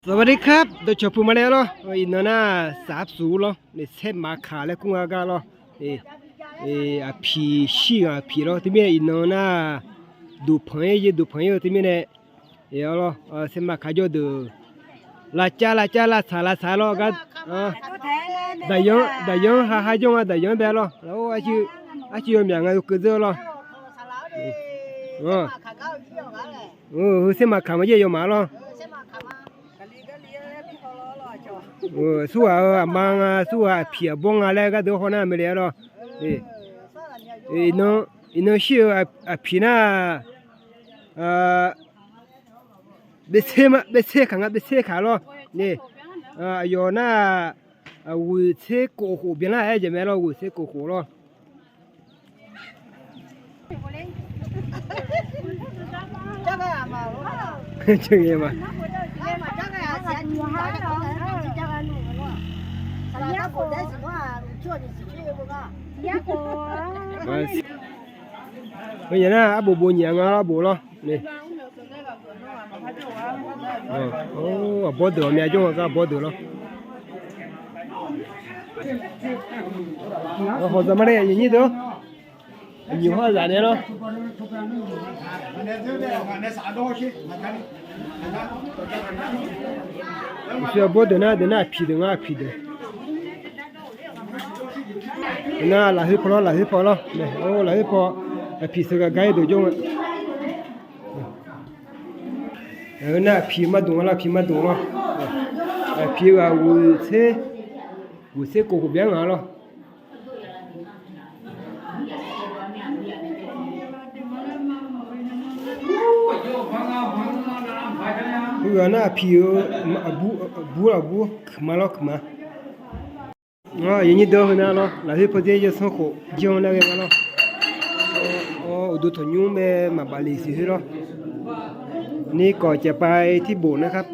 สวัสดีครับตัวชมพูมาแล้วเหรออินน่าสาบสูเหรอนี่เส้นมาขาและกุ้งอากาเหรออาพีชีอ่ะพีเหรอที่มีอินน่าดูพงที่มีเนี่ยเหรอเส้นมาขาจะดูลาซาเหรอกันได้ยงหาจงอ่ะได้ยงได้เหรอแล้วอาชีพอย่างเงี้ยก็เจอเหรอเส้นมาขาไม่เยอะมาเหรอสู้มังสู้เพียบงอะไรก็ดูคนนั้นไม่เลยหรอน้องชื่อพีน่าเบสขาหรอนี่อยู่น่าวุ้เสกโกโหเบียร์น่าไอ้เจ้าแม่หรอวุ้เสกโกโหหรอ这个嘛。bây giờ na bố bố nhàng á bố lo nè bố được mẹ chung cái bố được lo họ giờ mà đây gì đó nhiều hơn là này lo giờ bố được na phi được na là hơi phò lo này là hơi phò phi sơ cái gai đồ chung na phi mà đúng lo phi vụ xe cổ biển lo bây na phi bu mà lo mà ini dah na lo la he pode je son ko jion la ga lo do to nyu me ma bali si hi loนี่ก่อนจะไปที่โบสถ์นะครับ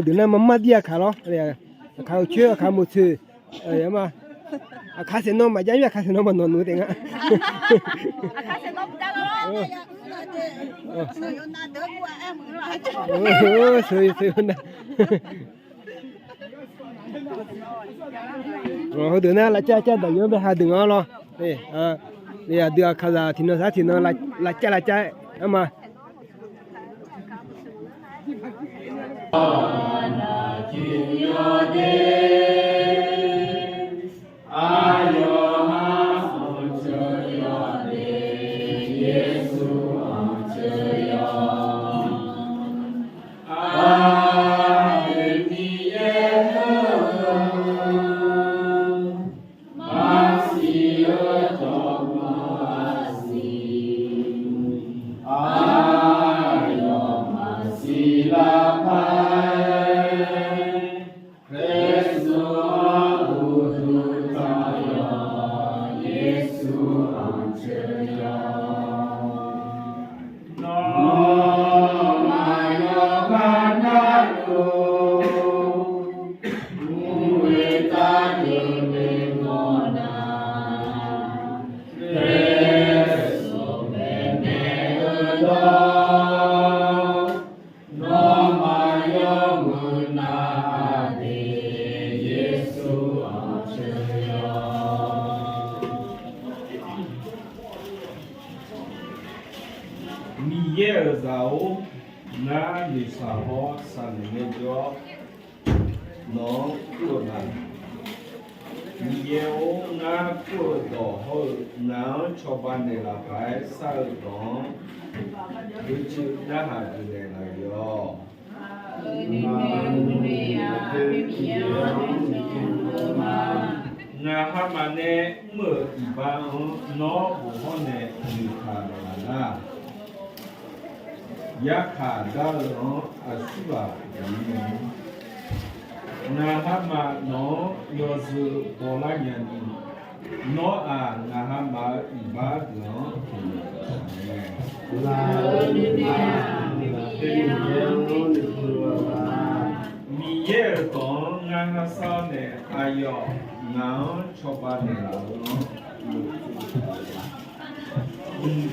เดี๋ยวนั้นมาเดียขาล้อเนี่ยขาเชื่อขาหมดชื่อมาขาเส้นนมมาย้ายขาเส้นนมมานอนนู้นเองอ่ะขาเส้นนมจ้าล้อสวยนะเดี๋ยวนั้นละจ้าเดี๋ยวไปหาดึงเอาล้อเนี่ยเดี๋ยวข้าจะทิ้งน้าทิ้งละจ้าเอามาna ni sa ho san ne jo no ku na ni ye o na ku do ho na cho ban ne la bai sa do ku chi na ha de la yo na ha ma ne mo i ba no bo ho ne ni ka na ya kha da lo asua ni na ha ma no yo zu bo la nya ni no a nahama ibadno la mi yerton nahasane ayo na chobane la no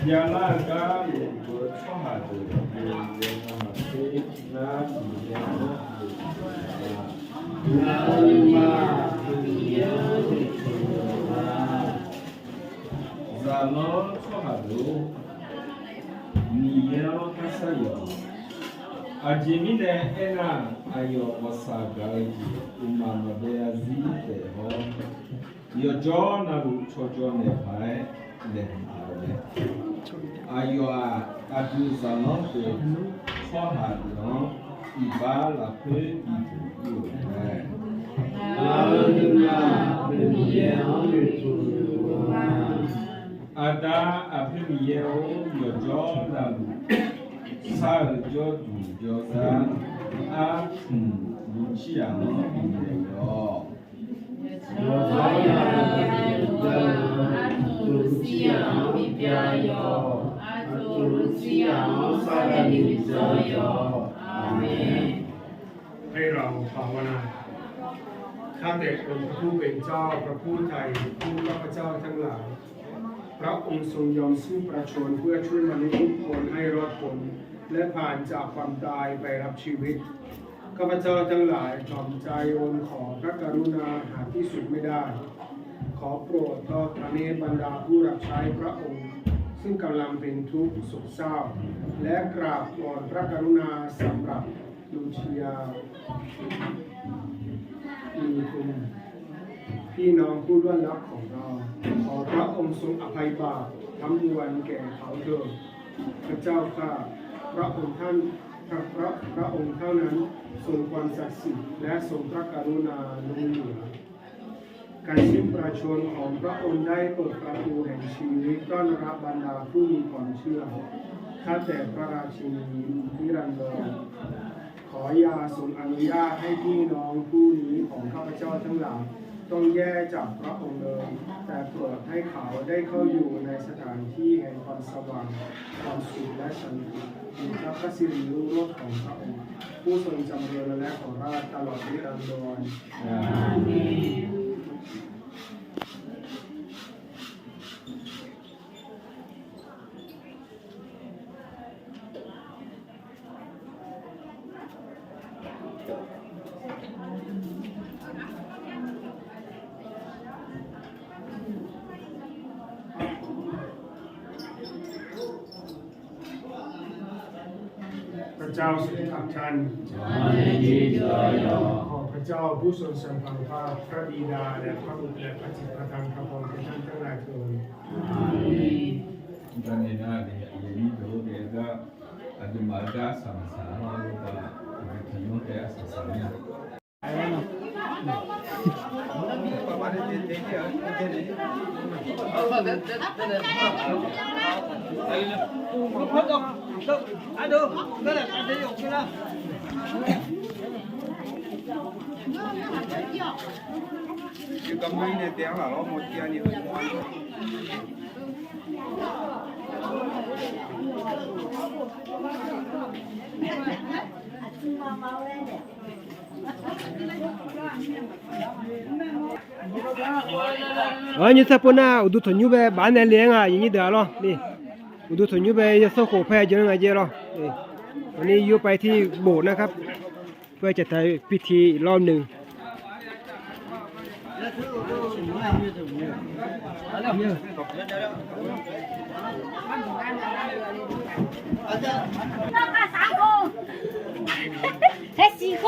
yala ga lo chomado Zalon chomado Niyo kasayo Ajimine ena ayo wasagaji umamabea zite ho Yojo naru chojo ne pai ne hare Ayo adu zalon de chomado ibala pe ibu Ada apemiyo yojo lalu sarjo dujoza a luciano imeyo Amen ให้เราภาวนาข้าแต่องค์พระผู้เป็นเจ้าพระผู้ไทยผู้ข้าพเจ้าทั้งหลายพระองค์ทรงยอมสู้ประชนเพื่อช่วยมนุษย์ทุกคนให้รอดพ้นและผ่านจากความตายไปรับชีวิตข้าพเจ้าทั้งหลายถ่อมใจโอนขอพระกรุณาหาที่สุดไม่ได้ขอโปรดทอดพระเนตรบรรดาผู้รับใช้พระองค์ซึ่งกำลังเป็นทุกข์โศกเศร้าและกราบวอนพระกรุณาสำหรับลูเชียมีคุณพี่น้องผู้ล่วงลับของเราขอพระองค์ทรงอภัยบาปทั้งมวลแก่เขาเถิดพระเจ้าข้าพระองค์ท่านพระองค์เท่านั้นทรงความศักดิ์สิทธิ์และทรงพระกรุณาล้นเหลือการสิ้นประชนของพระองค์ได้เปิดประตูแห่งชีวิตต้อนรับบรรดาผู้มีความเชื่อข้าแต่พระราชินีนิรันดรขออย่าทรงอนุญาตให้พี่น้องผู้นี้ของข้าพเจ้าทั้งหลายต้องแยกจากพระองค์เลยแต่โปรดให้เขาได้เข้าอยู่ในสถานที่แห่งความสว่างความสุขและสันติมีพระกสิริรุ่งโรจน์ของพระองค์ผู้ทรงจำเริญและของราชตลอดนิรันดรอาเมน พระเจ้าทรงอับชันขอพระเจ้าผู้ทรงสัมพันธ์พระบิดาและพระบุตรและพระจิตประทานพระพรแก่ท่านทั้งหลายเถิดอาเมน Dane na de yemi do de ga adumada samsara ba kino ke asasanya Chứ cầm mấy này tiếng là nó một kia nhiều ngoan. như thế nào udu thằng như bé bán này liền à như thế đó đi udu thằng như béจะส่งไปเจอไงเจอหรอวันนี้อยู่ไปที่โบสถ์นะครับเพื่อจะทำพิธีรอบหนึ่งให้สี่โค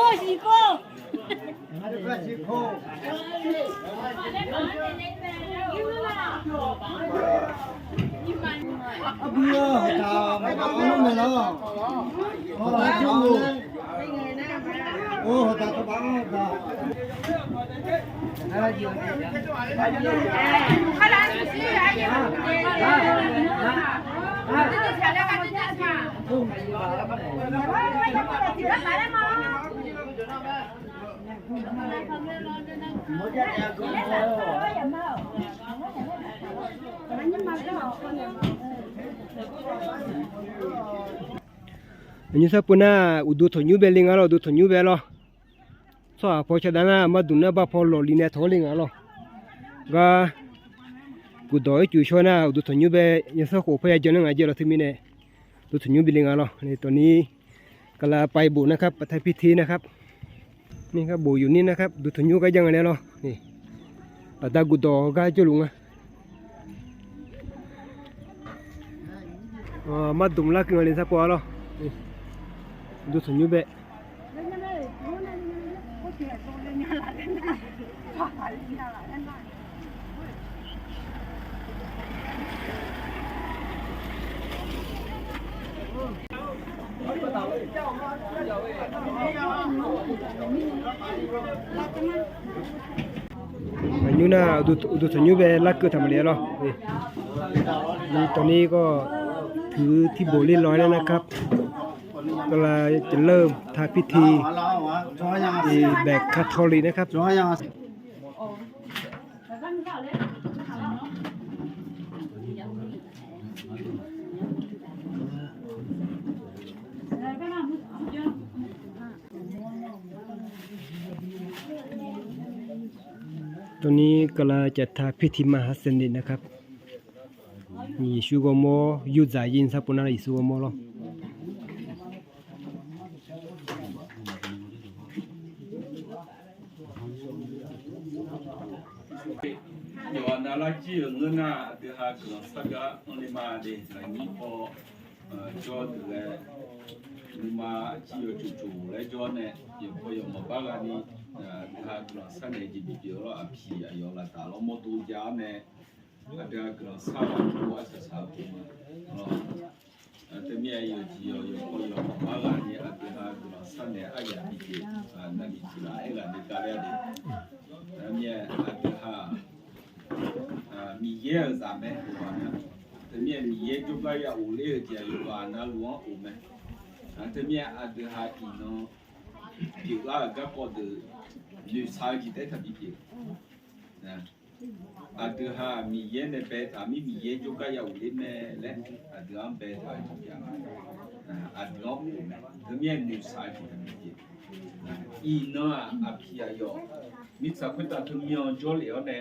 อันนี้สักปุ่นน่ะอุดถุนยูเบลิงอ่ะอุดถุนยูเบลล์สอบพอชดานะมาดูนะบ้าพอหล่อลีเนี่ยทอลิงอ่ะก็กูดอยจู่ชวนะอุดถุนยูเบยังสักหัวพยาจนงาเจเราที่มีเนี่ยอุดถุนยูเบลิงอ่ะในตัวนี้ก็ลาไปบุนะครับประทับพิธีนะครับนี่ครับบุอยู่นี่นะครับอุดถุนยูก็ยังไงเนี่ยนี่แต่กูดอก็จะลุงอ่ะมาดูละกี่วันนี้สักปอล์นี่ดูถุงยูเบะอันนี้นะดูถุงยูเบะลักเกิดทำอะไรหรอนี่ตอนนี้ก็ถือที่โบเรียบร้อยแล้วนะครับก็เลยจะเริ่มทำพิธีแบบคาทอลิกนะครับตอนนี้ก็เลยจะทำพิธีมหาสนิทนะครับมีชูโกโมยูจ่ายยินสับปนอะไรชูโกโมหรอ有那垃圾我那的哈可能啥个我的妈的，那你包叫的嘞，你妈只有煮来叫呢，也不要么把个呢哈可能啥呢就比较了啊皮啊要了大了么多家呢，啊这可能啥了我是啥不嘛，对面有只有不要么把个呢啊这哈可能啥呢啊也比较那里去了哎个你干了的，那面啊这哈。米耶儿咱们对吧？这面米耶就该要五六件有吧？那路上我们，这面这还比呢，比那个包的绿茶鸡蛋特别比，这还米耶的白茶米耶就该要五六枚嘞，这样白茶就这样，这样我们这面绿茶鸡特别比，一呢皮要，你咋会打成苗椒了呢？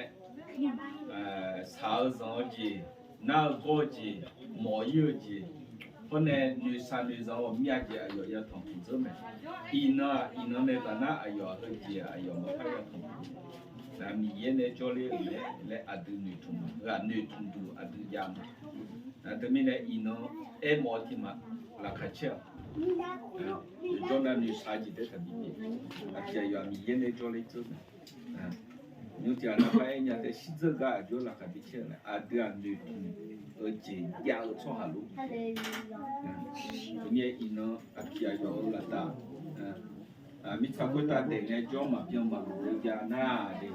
炒上去，拿锅去，麻油去，后来女生我面去要同子们，一呢在那要和去要么还要同，那米也呢家里来都女同，女同都都样，这边呢一呢爱毛的嘛，那客气，叫那女生去的特别，要米也呢家里做的，你讲那块人家在西这个就那个比起来，这样女且压了错下路，这面一呢皮要了大，米差不多的呢叫嘛变嘛，人家那的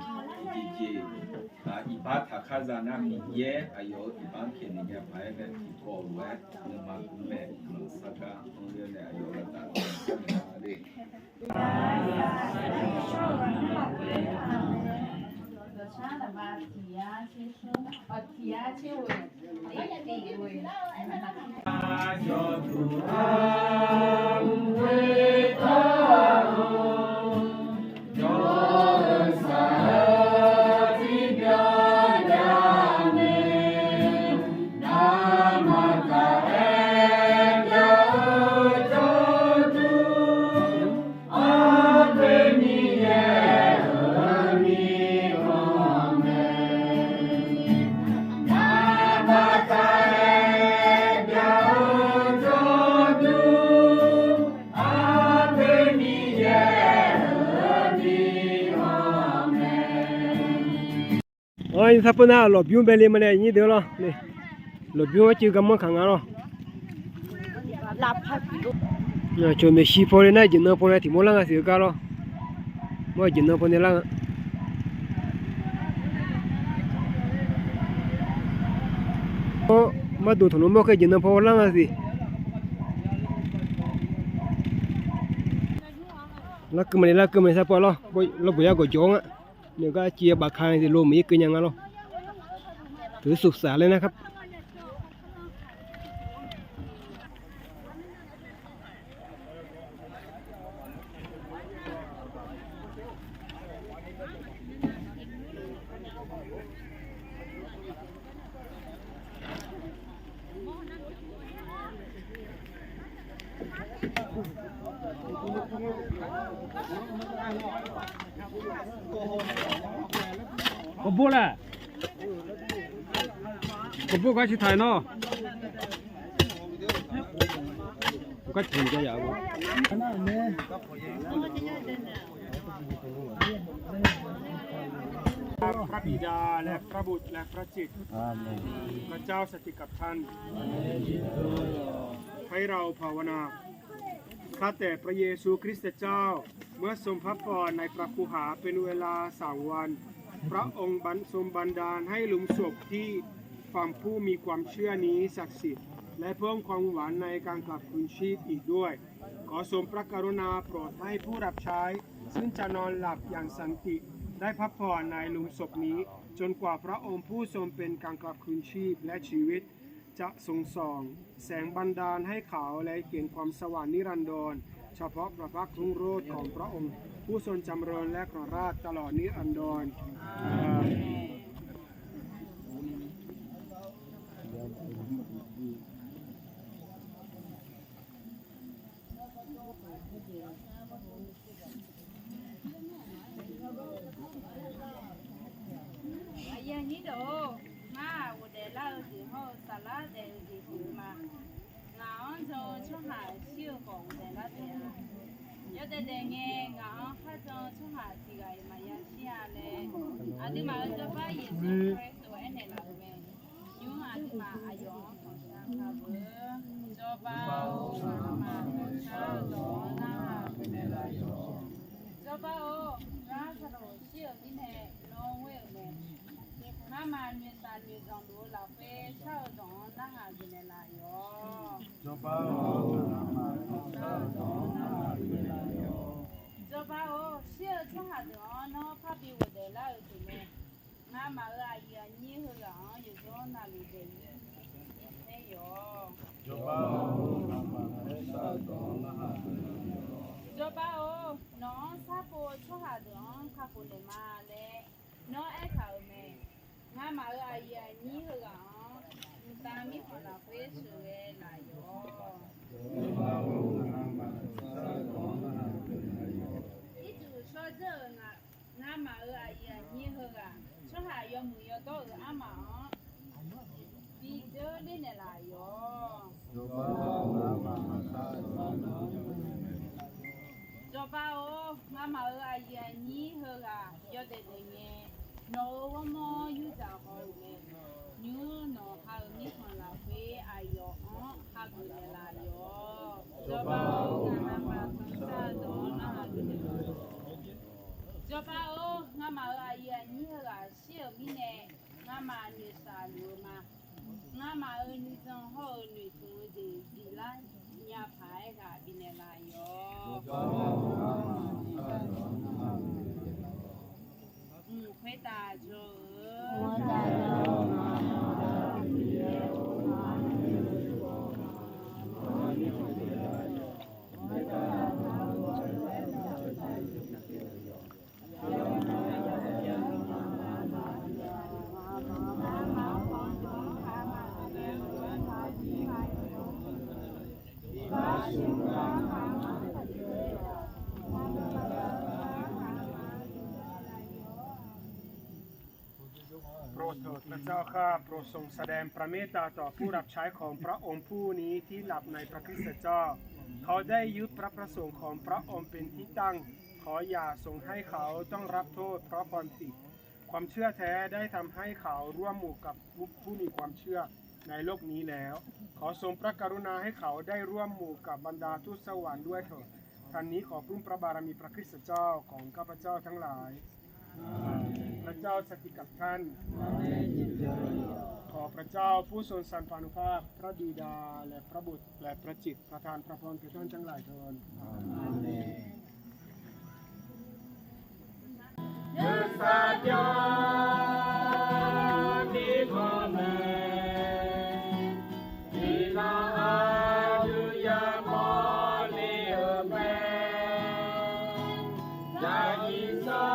一把他看着那米也还有一般看人家拍的提高了，那么古来能啥个，我原来有了大的。Ôi sắp na lột biếu bên lên mà này như thế lo, này lột biếu chỉ cầm một khang à lo. Cho mình xí phô này chỉ nó phô này thì mỗi lần là xí cả lo, mỗi chỉ nó phô này lần. Mà đồ thằng nó mỗi cái chỉ nó phô lần là gì? Lắc cái mình sắp phô lo, lo bây giờ có chốn á. Nếu có chia bạc hai thì lô mỹ cứ nhang lo, thử sụp xả lênนะครับ布嘞，我不快去抬呢，我快停着呀我。พระบิดาและพระบุตรและพระจิตพระเจ้าสถิตกับท่านให้เราภาวนาข้าแต่พระเยซูคริสต์เจ้าเมื่อทรงพระพรในพระคูหาเป็นเวลา3 วันพระองค์ทรงบันดาลให้หลุมศพที่ฝั่งผู้มีความเชื่อนี้ศักดิ์สิทธิ์และเพิ่มความหวานในการกลับคืนชีพอีกด้วยขอทรงพระกรุณาโปรดให้ผู้รับใช้ซึ่งจะนอนหลับอย่างสันติได้พักผ่อนในหลุมศพนี้จนกว่าพระองค์ผู้ทรงเป็นการกลับคืนชีพและชีวิตจะทรงส่องแสงบันดาลให้เขาและเห็นความสว่างนิรันดรเฉพาะพระพักตร์รุ่งโรจน์ของพระองค์ผู้ทรงจำเริญและครองราชย์ตลอดนิรันดรอย่างนี้เด้อมาวันเดล่าสิเฮาสาระเดสิถูมาเงาจงช่วยหาชื่อของเดล่าเดล่ายอดเดงเงเงาข้าจงช่วยหาสิไกมายังเชียเลยอันนี้มาจะไปเยซูคริสต์ไว้ในหลังเมยูอันนี้มาอายุของฉันครับจบเอามาชาโดนาเป็นอะไรจบเอาราสโรเชื่อที่ไหนน้องเวลเนี่ย妈妈女大女长路老飞少种那哈子的来哟。走吧哦，少种那哈子来哟。走吧哦，小从哈子哦，那怕比我的老子呢。妈妈阿姨啊，你和俺有种那里的没有。走吧哦，妈妈少种那哈子来哟。走吧哦，น้องซาโปช่วหาดองคาโปเลมาเลน้องไอ้เขาเมงามาอาญานี่เหรอตามีคนละเฟสเวลาโยอีจู说这งามาอาญานี่เหรอช่วยหายมือยโตอามาปีเจอเล่นอะไรโยจบเอางามาอาญานี่เหรอยอดเด็กเนี่ยno mo yu ja ho me nyu no ha mi kon la fe ayo ha gu le la yo jo ba o nga ma sa do na ha gu le jo ba o nga ma a ye ni ga xie mi ne nga ma ni sa lu ma nga ma ni zong ho ni tu ji ji la nya phai ga bi ne la yo jo ba o nga ma 回答着。我在โปรดเถิดพระเจ้าข้าโปรดทรงแสดงพระเมตตาต่อผู้รับใช้ของพระองค์ผู้นี้ที่หลับในพระคริสตเจ้าเขาได้ยึดพระประสงค์ของพระองค์เป็นที่ตั้งขออย่าทรงให้เขาต้องรับโทษเพราะความผิดความเชื่อแท้ได้ทำให้เขาร่วมหมู่กับผู้มีความเชื่อในโลกนี้แล้วขอทรงพระกรุณาให้เขาได้ร่วมหมู่กับบรรดาทูตสวรรค์ด้วยเถิดท่านนี้ขอพึ่งพระบารมีพระคริสตเจ้าของข้าพเจ้าทั้งหลายพระเจ้าสถิตกับท่านขอพระเจ้าผู้ทรงสันปานุภาพพระบิดาและพระบุตรและพระจิตประทานพระพรแก่ท่านทั้งหลายเถิดอาเมนยุสาจานิโคเมนิลาอาจุยาโมเลเมจายิสา